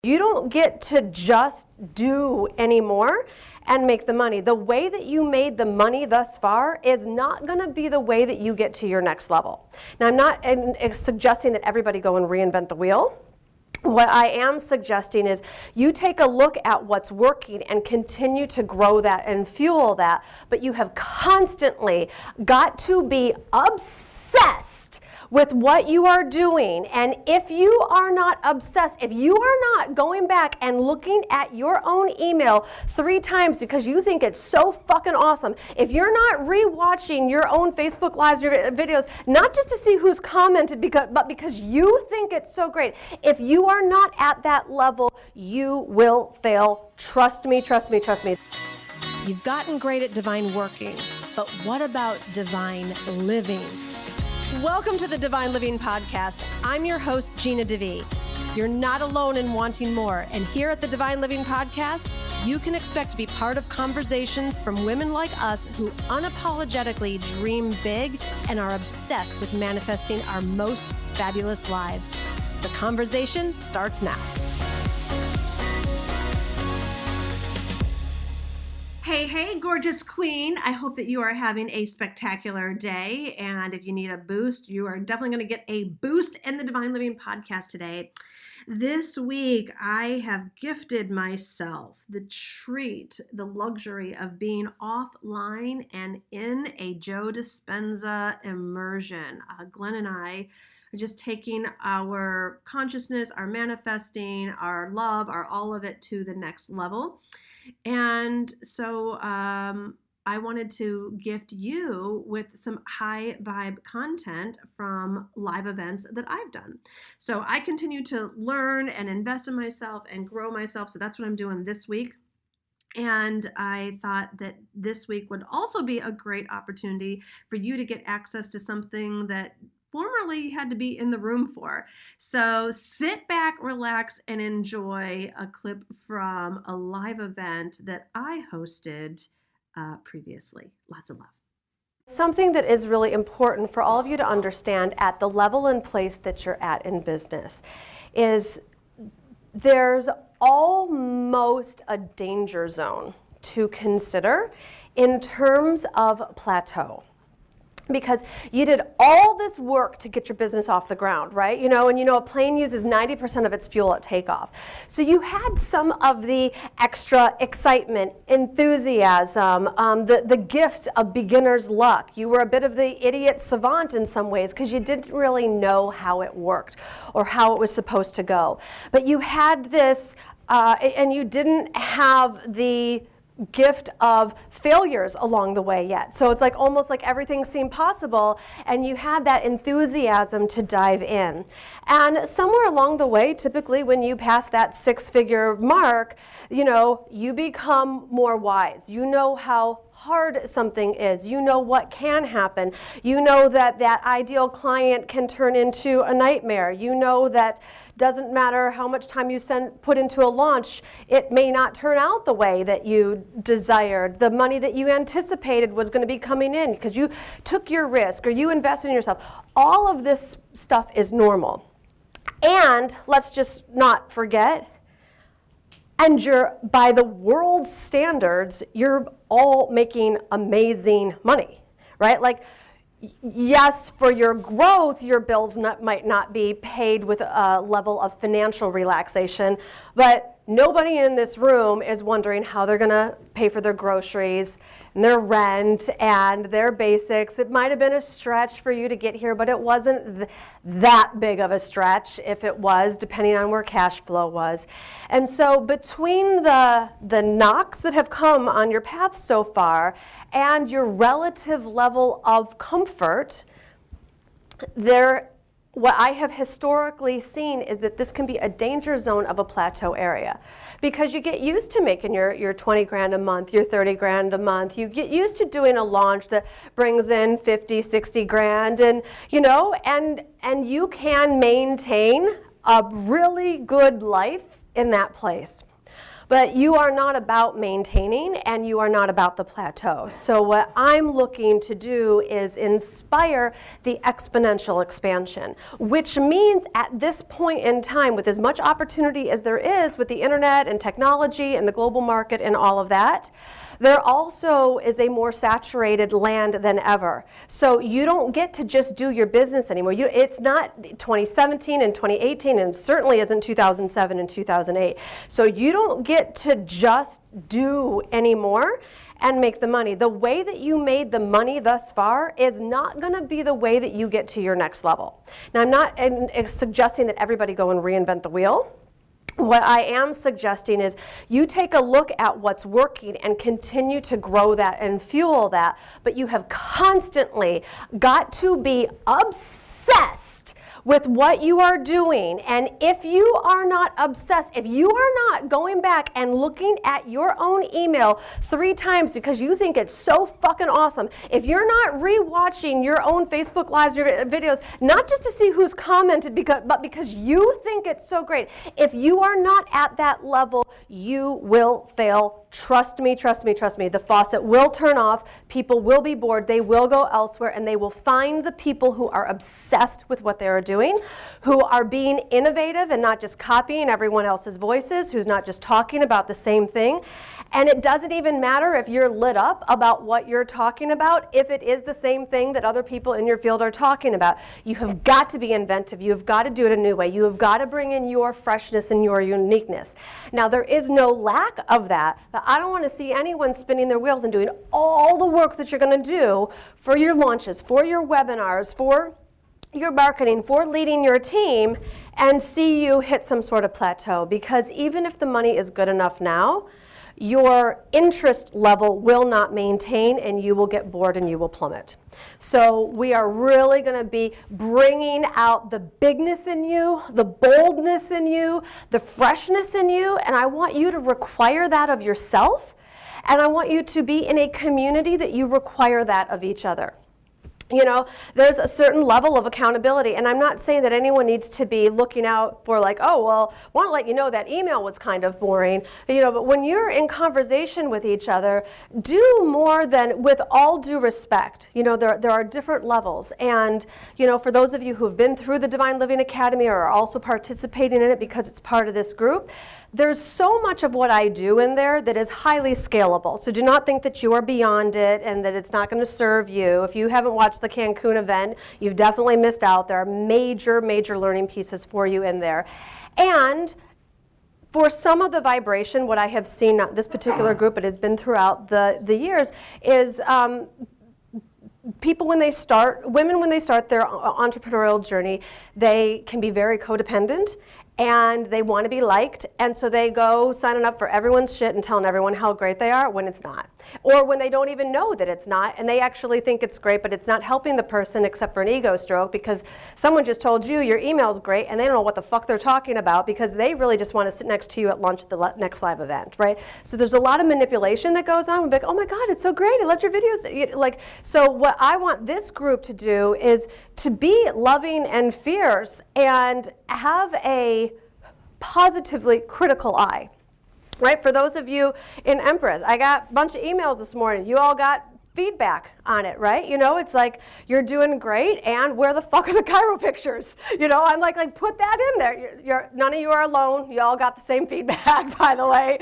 You don't get to just do anymore and make the money. The way that you made the money thus far is not going to be the way that you get to your next level. Now, I'm not suggesting that everybody go and reinvent the wheel. What I am suggesting is you take a look at what's working and continue to grow that and fuel that, but you have constantly got to be obsessed with what you are doing. And if you are not obsessed, if you are not going back and looking at your own email 3 times because you think it's so fucking awesome, if you're not rewatching your own Facebook Lives, your videos, not just to see who's commented, but because you think it's so great, if you are not at that level, you will fail. Trust me, trust me, trust me. You've gotten great at divine working, but what about divine living? Welcome to the Divine Living Podcast. I'm your host, Gina DeVee. You're not alone in wanting more, and here at the Divine Living Podcast, you can expect to be part of conversations from women like us who unapologetically dream big and are obsessed with manifesting our most fabulous lives. The conversation starts now. Hey, gorgeous queen. I hope that you are having a spectacular day. And if you need a boost, you are definitely going to get a boost in the Divine Living Podcast today. This week, I have gifted myself the treat, the luxury of being offline and in a Joe Dispenza immersion. Glenn and I are just taking our consciousness, our manifesting, our love, our all of it to the next level. And so I wanted to gift you with some high vibe content from live events that I've done. So I continue to learn and invest in myself and grow myself. So that's what I'm doing this week. And I thought that this week would also be a great opportunity for you to get access to something that formerly you had to be in the room for. So sit back, relax, and enjoy a clip from a live event that I hosted previously. Lots of love. Something that is really important for all of you to understand at the level and place that you're at in business is there's almost a danger zone to consider in terms of plateau. Because you did all this work to get your business off the ground, right? And a plane uses 90% of its fuel at takeoff. So you had some of the extra excitement, enthusiasm, the gift of beginner's luck. You were a bit of the idiot savant in some ways because you didn't really know how it worked or how it was supposed to go. But you had this, and you didn't have the gift of failures along the way yet. So it's like almost like everything seemed possible and you had that enthusiasm to dive in. And somewhere along the way, typically when you pass that 6-figure mark, you become more wise. You know how hard something is. You know what can happen. You know that ideal client can turn into a nightmare. You know that doesn't matter how much time you put into a launch, it may not turn out the way that you desired. The money that you anticipated was going to be coming in because you took your risk or you invested in yourself. All of this stuff is normal. And let's just not forget, and by the world's standards, you're all making amazing money, right? Like, yes, for your growth, your bills might not be paid with a level of financial relaxation, but nobody in this room is wondering how they're going to pay for their groceries and their rent and their basics. It might have been a stretch for you to get here, but it wasn't that big of a stretch if it was, depending on where cash flow was. And so between the knocks that have come on your path so far and your relative level of comfort, what I have historically seen is that this can be a danger zone of a plateau area because you get used to making your 20 grand a month, your 30 grand a month. You get used to doing a launch that brings in 50, 60 grand and you can maintain a really good life in that place. But you are not about maintaining, and you are not about the plateau. So what I'm looking to do is inspire the exponential expansion, which means at this point in time, with as much opportunity as there is with the internet and technology and the global market and all of that, there also is a more saturated land than ever. So you don't get to just do your business anymore. It's not 2017 and 2018, and certainly isn't 2007 and 2008. So you don't get to just do anymore and make the money. The way that you made the money thus far is not going to be the way that you get to your next level. Now, I'm not suggesting that everybody go and reinvent the wheel. What I am suggesting is you take a look at what's working and continue to grow that and fuel that, but you have constantly got to be obsessed with what you are doing. And if you are not obsessed, if you are not going back and looking at your own email 3 times because you think it's so fucking awesome, if you're not rewatching your own Facebook Lives, your videos, not just to see who's commented, but because you think it's so great, if you are not at that level, you will fail. Trust me, trust me, trust me. The faucet will turn off, people will be bored, they will go elsewhere, and they will find the people who are obsessed with what they are doing, who are being innovative and not just copying everyone else's voices, who's not just talking about the same thing. And it doesn't even matter if you're lit up about what you're talking about, if it is the same thing that other people in your field are talking about. You have got to be inventive. You have got to do it a new way. You have got to bring in your freshness and your uniqueness. Now, there is no lack of that, but I don't want to see anyone spinning their wheels and doing all the work that you're going to do for your launches, for your webinars, for your marketing, for leading your team, and see you hit some sort of plateau. Because even if the money is good enough now, your interest level will not maintain, and you will get bored and you will plummet. So we are really going to be bringing out the bigness in you, the boldness in you, the freshness in you, and I want you to require that of yourself, and I want you to be in a community that you require that of each other. You know, there's a certain level of accountability, and I'm not saying that anyone needs to be looking out for like, oh, well, I want to let you know that email was kind of boring, you know, but when you're in conversation with each other, do more than, with all due respect, you know, there are different levels, and, you know, for those of you who have been through the Divine Living Academy or are also participating in it because it's part of this group, there's so much of what I do in there that is highly scalable. So do not think that you are beyond it and that it's not going to serve you. If you haven't watched the Cancun event, you've definitely missed out. There are major, major learning pieces for you in there. And for some of the vibration, what I have seen, not this particular group, but it's been throughout the years, is people when they start, women when they start their entrepreneurial journey, they can be very codependent, and they want to be liked, and so they go signing up for everyone's shit and telling everyone how great they are when it's not. Or when they don't even know that it's not, and they actually think it's great, but it's not helping the person except for an ego stroke because someone just told you your email's great, and they don't know what the fuck they're talking about because they really just want to sit next to you at lunch at the next live event, right? So there's a lot of manipulation that goes on. We're like, oh my God, it's so great, I loved your videos. Like, so what I want this group to do is to be loving and fierce and have a positively critical eye, right? For those of you in Empress, I got a bunch of emails this morning. You all got feedback on it, right? You know, it's like, you're doing great, and where the fuck are the Cairo pictures? You know, I'm like put that in there. None of you are alone. You all got the same feedback, by the way.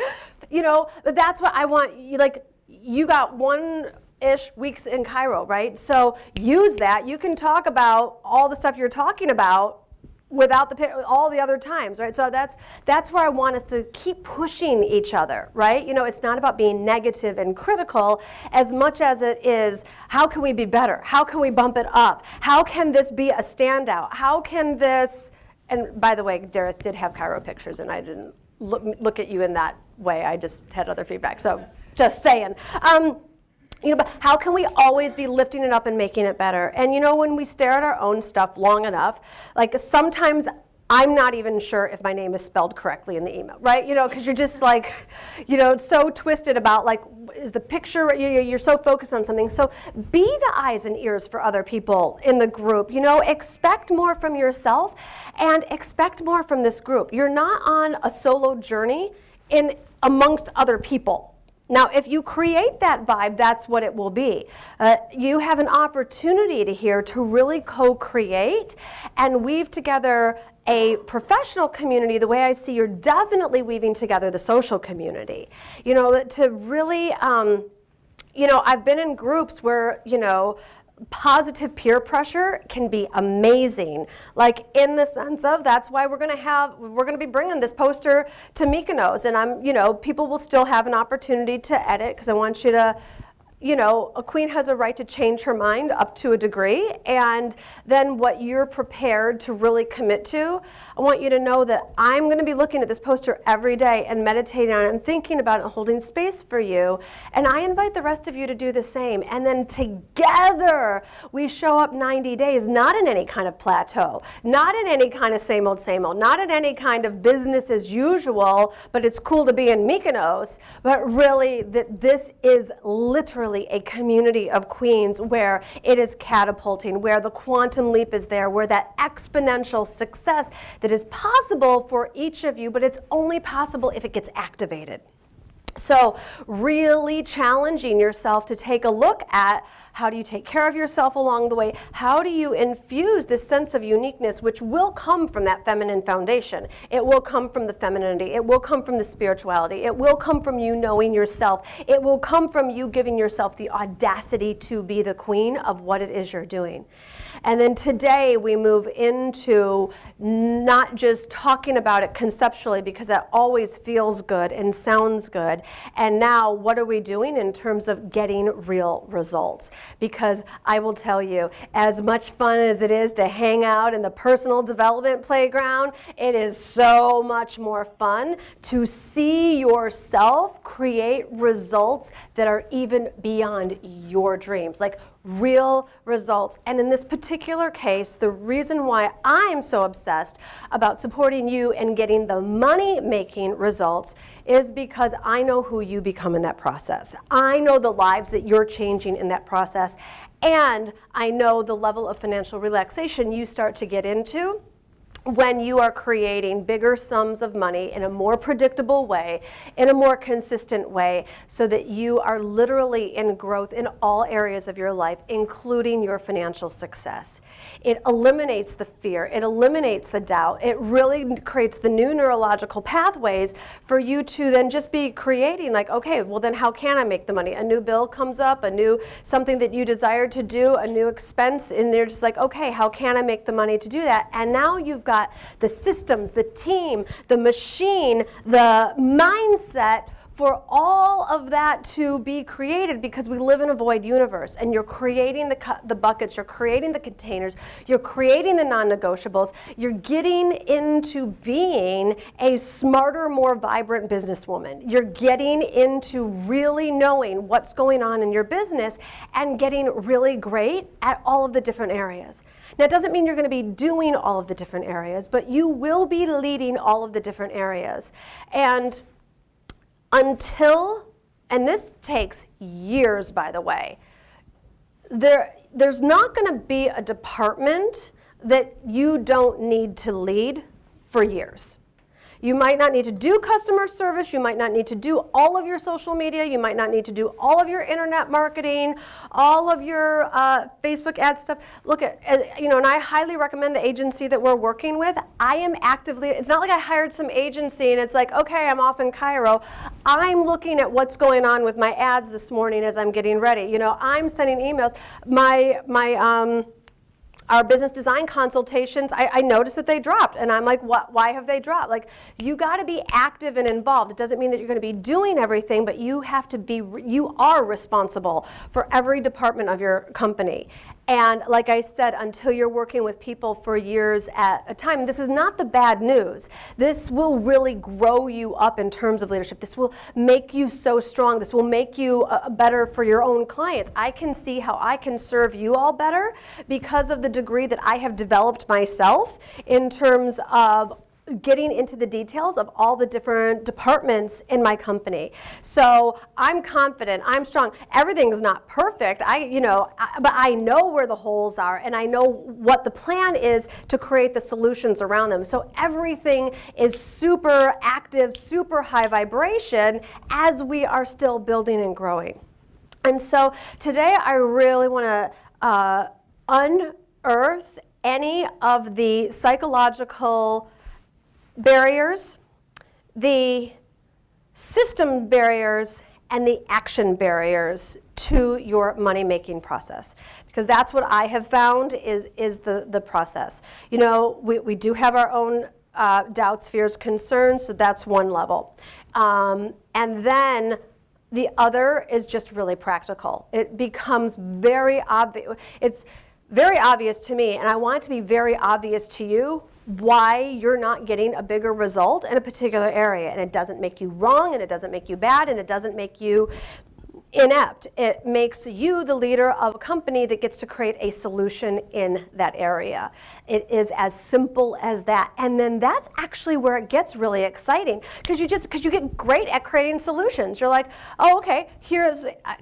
You know, but that's what I want. You got one-ish weeks in Cairo, right? So use that. You can talk about all the stuff you're talking about without all the other times, right? So that's where I want us to keep pushing each other, right? You know, it's not about being negative and critical as much as it is, how can we be better? How can we bump it up? How can this be a standout? How can this, and by the way, Dareth did have Cairo pictures, and I didn't look at you in that way. I just had other feedback, so just saying. You know, but how can we always be lifting it up and making it better? And you know, when we stare at our own stuff long enough, like sometimes I'm not even sure if my name is spelled correctly in the email, right? You know, because you're just like, you know, so twisted about like, is the picture, you're so focused on something. So be the eyes and ears for other people in the group. You know, expect more from yourself and expect more from this group. You're not on a solo journey in amongst other people. Now, if you create that vibe, that's what it will be. You have an opportunity to really co-create and weave together a professional community. The way I see you're definitely weaving together the social community. To really, I've been in groups where, positive peer pressure can be amazing, like in the sense of that's why we're going to be bringing this poster to Mykonos, and people will still have an opportunity to edit because I want you to, a queen has a right to change her mind up to a degree, and then what you're prepared to really commit to, I want you to know that I'm going to be looking at this poster every day and meditating on it and thinking about it and holding space for you, and I invite the rest of you to do the same, and then together we show up 90 days, not in any kind of plateau, not in any kind of same old, not in any kind of business as usual, but it's cool to be in Mykonos, but really that this is literally a community of queens where it is catapulting, where the quantum leap is there, where that exponential success that is possible for each of you, but it's only possible if it gets activated. So really challenging yourself to take a look at how do you take care of yourself along the way? How do you infuse this sense of uniqueness, which will come from that feminine foundation? It will come from the femininity. It will come from the spirituality. It will come from you knowing yourself. It will come from you giving yourself the audacity to be the queen of what it is you're doing. And then today we move into not just talking about it conceptually, because that always feels good and sounds good. And now what are we doing in terms of getting real results? Because I will tell you, as much fun as it is to hang out in the personal development playground, it is so much more fun to see yourself create results that are even beyond your dreams, like real results. And in this particular case, the reason why I'm so obsessed about supporting you and getting the money-making results is because I know who you become in that process. I know the lives that you're changing in that process, and I know the level of financial relaxation you start to get into when you are creating bigger sums of money in a more predictable way, in a more consistent way, so that you are literally in growth in all areas of your life, including your financial success. It eliminates the fear. It eliminates the doubt. It really creates the new neurological pathways for you to then just be creating, like, okay, well then how can I make the money? A new bill comes up, something that you desire to do, a new expense, and they're just like, okay, how can I make the money to do that? And now you've got the systems, the team, the machine, the mindset for all of that to be created, because we live in a void universe, and you're creating the buckets, you're creating the containers, you're creating the non-negotiables, you're getting into being a smarter, more vibrant businesswoman. You're getting into really knowing what's going on in your business and getting really great at all of the different areas. Now, it doesn't mean you're going to be doing all of the different areas, but you will be leading all of the different areas. And and this takes years, by the way, there's not going to be a department that you don't need to lead for years. You might not need to do customer service. You might not need to do all of your social media. You might not need to do all of your internet marketing, all of your Facebook ad stuff. Look at, and I highly recommend the agency that we're working with. I am actively, it's not like I hired some agency and it's like, okay, I'm off in Cairo. I'm looking at what's going on with my ads this morning as I'm getting ready. I'm sending emails. Our business design consultations, I noticed that they dropped, and I'm like, why have they dropped? Like, you got to be active and involved. It doesn't mean that you're going to be doing everything, but you are responsible for every department of your company. And like I said, until you're working with people for years at a time, this is not the bad news. This will really grow you up in terms of leadership. This will make you so strong. This will make you better for your own clients. I can see how I can serve you all better because of the degree that I have developed myself in terms of getting into the details of all the different departments in my company. So I'm confident, I'm strong. Everything's not perfect. But I know where the holes are, and I know what the plan is to create the solutions around them. So everything is super active, super high vibration as we are still building and growing. And so today I really want to unearth any of the psychological barriers, the system barriers, and the action barriers to your money-making process. Because that's what I have found is the process. We do have our own doubts, fears, concerns, so that's one level. And then the other is just really practical. It becomes very obvious. It's very obvious to me, and I want it to be very obvious to you why you're not getting a bigger result in a particular area. And it doesn't make you wrong, and it doesn't make you bad, and it doesn't make you inept. It makes you the leader of a company that gets to create a solution in that area. It is as simple as that. And then that's actually where it gets really exciting, because you get great at creating solutions. You're like, oh, okay,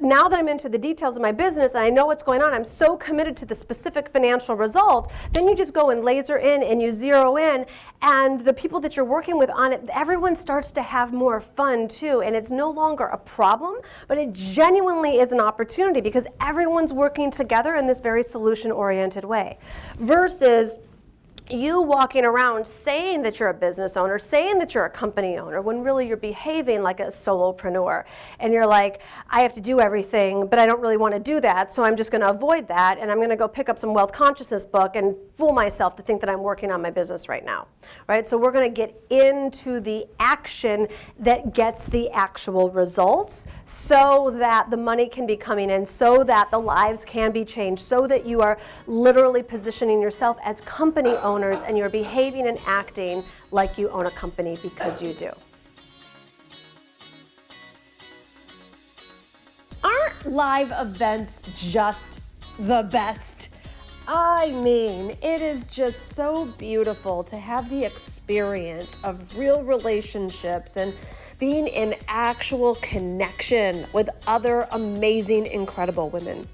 now that I'm into the details of my business and I know what's going on, I'm so committed to the specific financial result, then you just go and laser in and you zero in, and the people that you're working with on it, everyone starts to have more fun too, and it's no longer a problem, but it genuinely is an opportunity because everyone's working together in this very solution-oriented way. Versus you walking around saying that you're a business owner, saying that you're a company owner, when really you're behaving like a solopreneur. And you're like, I have to do everything, but I don't really want to do that, so I'm just going to avoid that, and I'm going to go pick up some wealth consciousness book and fool myself to think that I'm working on my business right now. Right? So we're going to get into the action that gets the actual results, so that the money can be coming in, so that the lives can be changed, so that you are literally positioning yourself as company owners and you're behaving and acting like you own a company, because you do. Aren't live events just the best? I mean, it is just so beautiful to have the experience of real relationships and being in actual connection with other amazing, incredible women.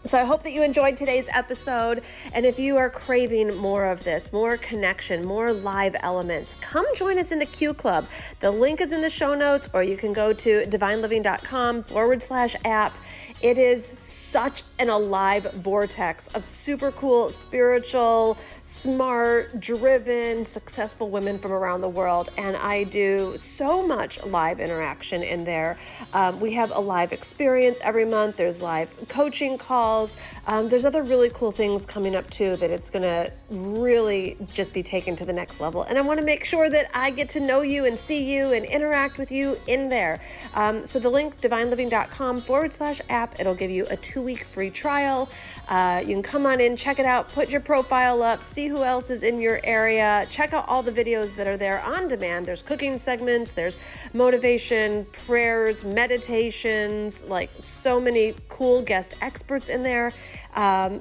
So I hope that you enjoyed today's episode, and if you are craving more of this, more connection, more live elements, come join us in the Q Club. The link is in the show notes, or you can go to divineliving.com/app. It is such an alive vortex of super cool, spiritual, smart, driven, successful women from around the world. And I do so much live interaction in there. We have a live experience every month. There's live coaching calls. There's other really cool things coming up too that it's going to really just be taken to the next level. And I want to make sure that I get to know you and see you and interact with you in there. So the link, divineliving.com/app. It'll give you a 2-week free trial. You can come on in, check it out, put your profile up, see who else is in your area, check out all the videos that are there on demand. There's cooking segments, there's motivation, prayers, meditations, like so many cool guest experts in there.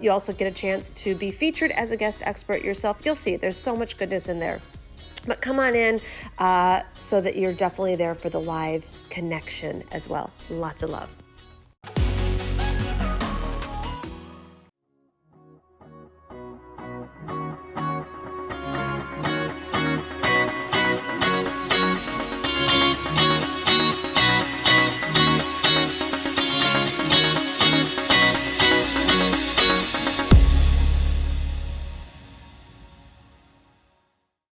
You also get a chance to be featured as a guest expert yourself. You'll see, there's so much goodness in there. But come on in so that you're definitely there for the live connection as well. Lots of love.